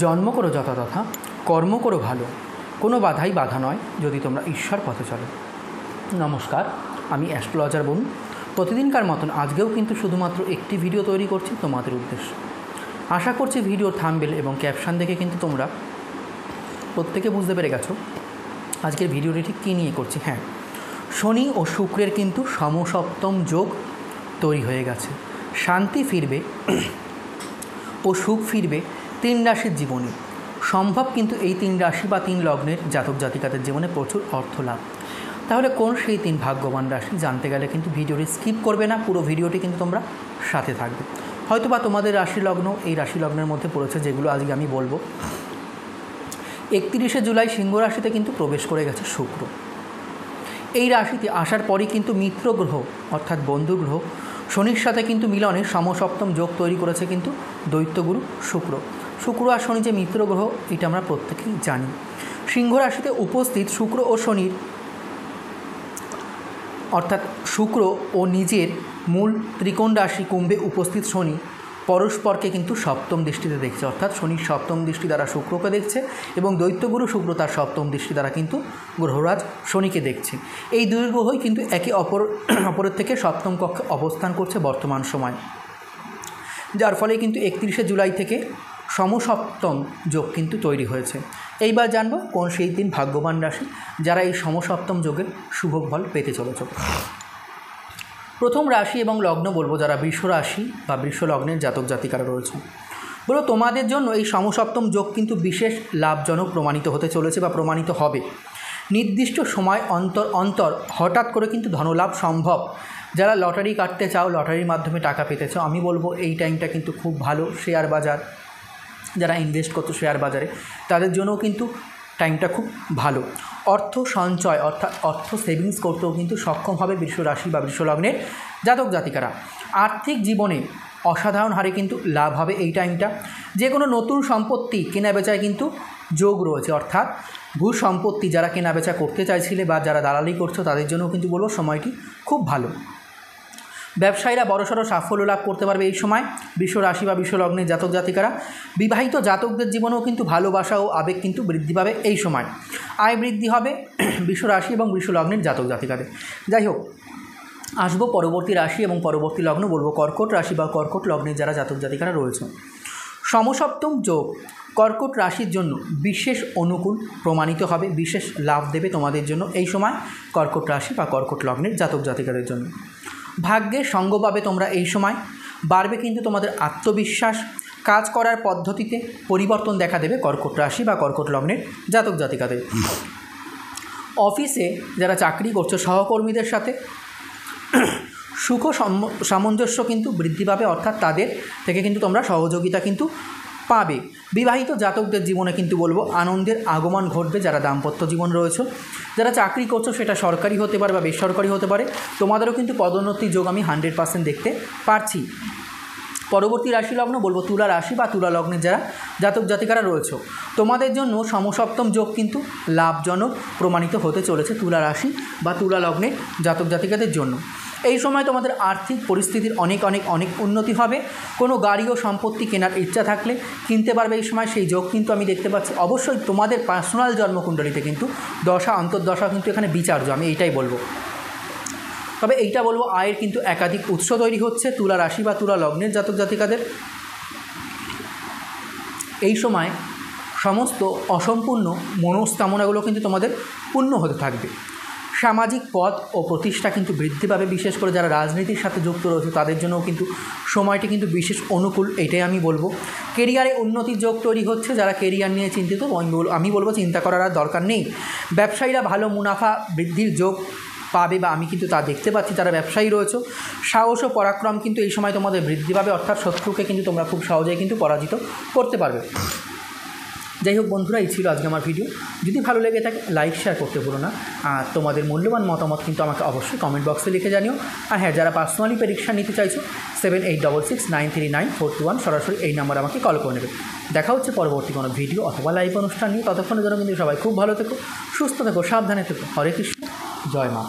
জন্ম করো যথাযথা, কর্ম করো ভালো, কোনো বাধাই বাধা নয় যদি তোমরা ঈশ্বর পথে চলো। নমস্কার, আমি অ্যাস্ট্রোলজার বরুণ। প্রতিদিনকার মতন আজকেও কিন্তু শুধুমাত্র একটি ভিডিও তৈরি করছি তোমাদের উদ্দেশ্যে। আশা করছি ভিডিওর থাম্বনেল এবং ক্যাপশন দেখে কিন্তু তোমরা প্রত্যেকে বুঝতে পেরে গেছো আজকের ভিডিওটি ঠিক কী নিয়ে করছি। হ্যাঁ, শনি ও শুক্রের কিন্তু সমসপ্তম যোগ তৈরি হয়ে গেছে। শান্তি ফিরবে ও সুখ ফিরবে 3 রাশির জীবনে। সম্ভব কিন্তু এই 3 রাশি বা 3 লগ্নের জাতক জাতিকাদের জীবনে প্রচুর অর্থ লাভ। তাহলে কোন সেই 3 ভাগ্যবান রাশি জানতে গেলে কিন্তু ভিডিওটি স্কিপ করবে না, পুরো ভিডিওটি কিন্তু তোমরা সাথে থাকবে। হয়তো বা তোমাদের রাশি লগ্ন এই রাশি লগ্নের মধ্যে পড়েছে, যেগুলো আজকে আমি বলবো। 31শে জুলাই সিংহ রাশিতে কিন্তু প্রবেশ করে গেছে শুক্র। এই রাশিতে আসার পরই কিন্তু মিত্র গ্রহ অর্থাৎ বন্ধু গ্রহ শনির সাথে কিন্তু মিলনে সমসপ্তম যোগ তৈরি করেছে কিন্তু দৈত্যগুরু শুক্র। শুক্র আর শনি যে মিত্র গ্রহ, এটা আমরা প্রত্যেকেই জানি। সিংহ রাশিতে উপস্থিত শুক্র ও শনির অর্থাৎ শুক্র ও নিজের মূল ত্রিকোণ রাশি কুম্ভে উপস্থিত শনি পরস্পরকে কিন্তু সপ্তম দৃষ্টিতে দেখছে, অর্থাৎ শনির সপ্তম দৃষ্টি দ্বারা শুক্রকে দেখছে এবং দৈত্যগুরু শুক্র তার সপ্তম দৃষ্টি দ্বারা কিন্তু গ্রহরাজ শনিকে দেখছে। এই দুই গ্রহই কিন্তু একে অপরের থেকে সপ্তম কক্ষে অবস্থান করছে বর্তমান সময়, যার ফলে কিন্তু 31শে জুলাই থেকে সমসপ্তম যোগ কিন্তু তৈরি হয়েছে। এইবার জানবো কোন সেই 3 ভাগ্যবান রাশি যারা এই সমসপ্তম যোগের শুভ ফল পেতে চলেছ। প্রথম রাশি এবং লগ্ন বলবো যারা বৃষ রাশি বা বৃষ লগ্নের জাতক জাতিকারা রয়েছে। বলো, তোমাদের জন্য এই সমসপ্তম যোগ কিন্তু বিশেষ লাভজনক প্রমাণিত হতে চলেছে বা প্রমাণিত হবে। নির্দিষ্ট সময় অন্তর হঠাৎ করে কিন্তু ধনলাভ সম্ভব। যারা লটারি কাটতে চাও, লটারির মাধ্যমে টাকা পেতে চাও, আমি বলবো এই টাইমটা কিন্তু খুব ভালো। শেয়ার বাজার যারা ইনভেস্ট করতো শেয়ার বাজারে, তাদের জন্যও কিন্তু টাইমটা খুব ভালো। অর্থ সঞ্চয় অর্থাৎ অর্থ সেভিংস করতেও কিন্তু সক্ষম হবে বৃষ রাশি বা বৃষ লগ্নের জাতক জাতিকারা। আর্থিক জীবনে অসাধারণ হারে কিন্তু লাভ হবে এই টাইমটা। যে কোনো নতুন সম্পত্তি কেনাবেচায় কিন্তু যোগ রয়েছে, অর্থাৎ ভূ সম্পত্তি যারা কেনাবেচা করতে চাইছিলে বা যারা দালালি করছো তাদের জন্যও কিন্তু বলবো সময়টি খুব ভালো। ব্যবসায়ীরা বড়সড় সাফল্য লাভ করতে পারবে এই সময় বৃষ রাশি বা বৃষ লগ্নের জাতক জাতিকারা। বিবাহিত জাতকদের জীবনেও কিন্তু ভালোবাসা ও আবেগ কিন্তু বৃদ্ধি পাবে এই সময়। আয় বৃদ্ধি হবে বৃষ রাশি এবং বৃষ লগ্নের জাতক জাতিকাদের। যাই হোক, আসবো পরবর্তী রাশি এবং পরবর্তী লগ্ন বলবো কর্কট রাশি বা কর্কট লগ্নের যারা জাতক জাতিকারা রয়েছে। সমসপ্তম যোগ কর্কট রাশির জন্য বিশেষ অনুকূল প্রমাণিত হবে, বিশেষ লাভ দেবে তোমাদের জন্য এই সময় কর্কট রাশি বা কর্কট লগ্নের জাতক জাতিকাদের জন্য। ভাগ্যের সঙ্গ পাবে তোমরা এই সময়। বাড়বে কিন্তু তোমাদের আত্মবিশ্বাস। কাজ করার পদ্ধতিতে পরিবর্তন দেখা দেবে কর্কট রাশি বা কর্কট লগ্নের জাতক জাতিকাদের। অফিসে যারা চাকরি করছো সহকর্মীদের সাথে সুখ সামঞ্জস্য কিন্তু বৃদ্ধি পাবে, অর্থাৎ তাদের থেকে কিন্তু তোমরা সহযোগিতা কিন্তু পাবে। বিবাহিত জাতকদের জীবনে কিন্তু বলবো আনন্দের আগমন ঘটবে যারা দাম্পত্য জীবন রয়েছে। যারা চাকরি করছো সেটা সরকারি হতে পারে বা বেসরকারি হতে পারে, তোমাদেরও কিন্তু পদোন্নতি যোগ আমি 100% দেখতে পারছি। পরবর্তী রাশি লগ্ন বলবো তুলা রাশি বা তুলা লগ্নের যারা জাতক জাতিকারা রয়েছে, তোমাদের জন্য সমসপ্তম যোগ কিন্তু লাভজনক প্রমাণিত হতে চলেছে তুলা রাশি বা তুলা লগ্নের জাতক জাতিকাদের জন্য। এই সময় তোমাদের আর্থিক পরিস্থিতির অনেক উন্নতি হবে। কোনো গাড়ি ও সম্পত্তি কেনার ইচ্ছা থাকলে কিনতে পারবে এই সময়, সেই যোগ কিন্তু আমি দেখতে পাচ্ছি। অবশ্যই তোমাদের পার্সোনাল জন্মকুণ্ডলিতে কিন্তু দশা অন্তর্দশা কিন্তু এখানে বিচার্য, আমি এইটাই বলবো। তবে এইটা বলবো আয়ের কিন্তু একাধিক উৎস তৈরি হচ্ছে তুলা রাশি বা তুলা লগ্নের জাতক জাতিকাদের। এই সময় সমস্ত অসম্পূর্ণ মনস্কামনাগুলো কিন্তু তোমাদের পূর্ণ হতে থাকবে। সামাজিক পদ ও প্রতিষ্ঠা কিন্তু বৃদ্ধি পাবে, বিশেষ করে যারা রাজনীতির সাথে যুক্ত রয়েছে তাদের জন্যও কিন্তু সময়টি কিন্তু বিশেষ অনুকূল, এটাই আমি বলবো। কেরিয়ারে উন্নতির যোগ তৈরি হচ্ছে, যারা কেরিয়ার নিয়ে চিন্তিত আমি বলবো চিন্তা করার আর দরকার নেই। ব্যবসায়ীরা ভালো মুনাফা বৃদ্ধির যোগ পাবে বা আমি কিন্তু তা দেখতে পাচ্ছি। যারা ব্যবসায়ী রয়েছে সাহস ও পরাক্রম কিন্তু এই সময় তোমাদের বৃদ্ধি পাবে, অর্থাৎ শত্রুকে কিন্তু তোমরা খুব সহজেই কিন্তু পরাজিত করতে পারবে। যাই হোক বন্ধুরা, এই ছিল আজকে আমার ভিডিও। যদি ভালো লেগে থাকে লাইক শেয়ার করতে ভুলো না, আর তোমাদের মূল্যবান মতামত কিন্তু আমাকে অবশ্যই কমেন্ট বক্সে লিখে জানিও। আর হ্যাঁ, যারা পার্সোনালি প্রেডিকশন নিতে চাইছো 7866933941 সরাসরি এই নাম্বার আমাকে কল করে নেবে। দেখা হচ্ছে পরবর্তী কোনো ভিডিও অথবা লাইভ অনুষ্ঠান নিয়ে। ততক্ষণের জন্য কিন্তু সবাই খুব ভালো থেকো, সুস্থ থেকো, সাবধানে থেকো। হরে কৃষ্ণ, জয় মা।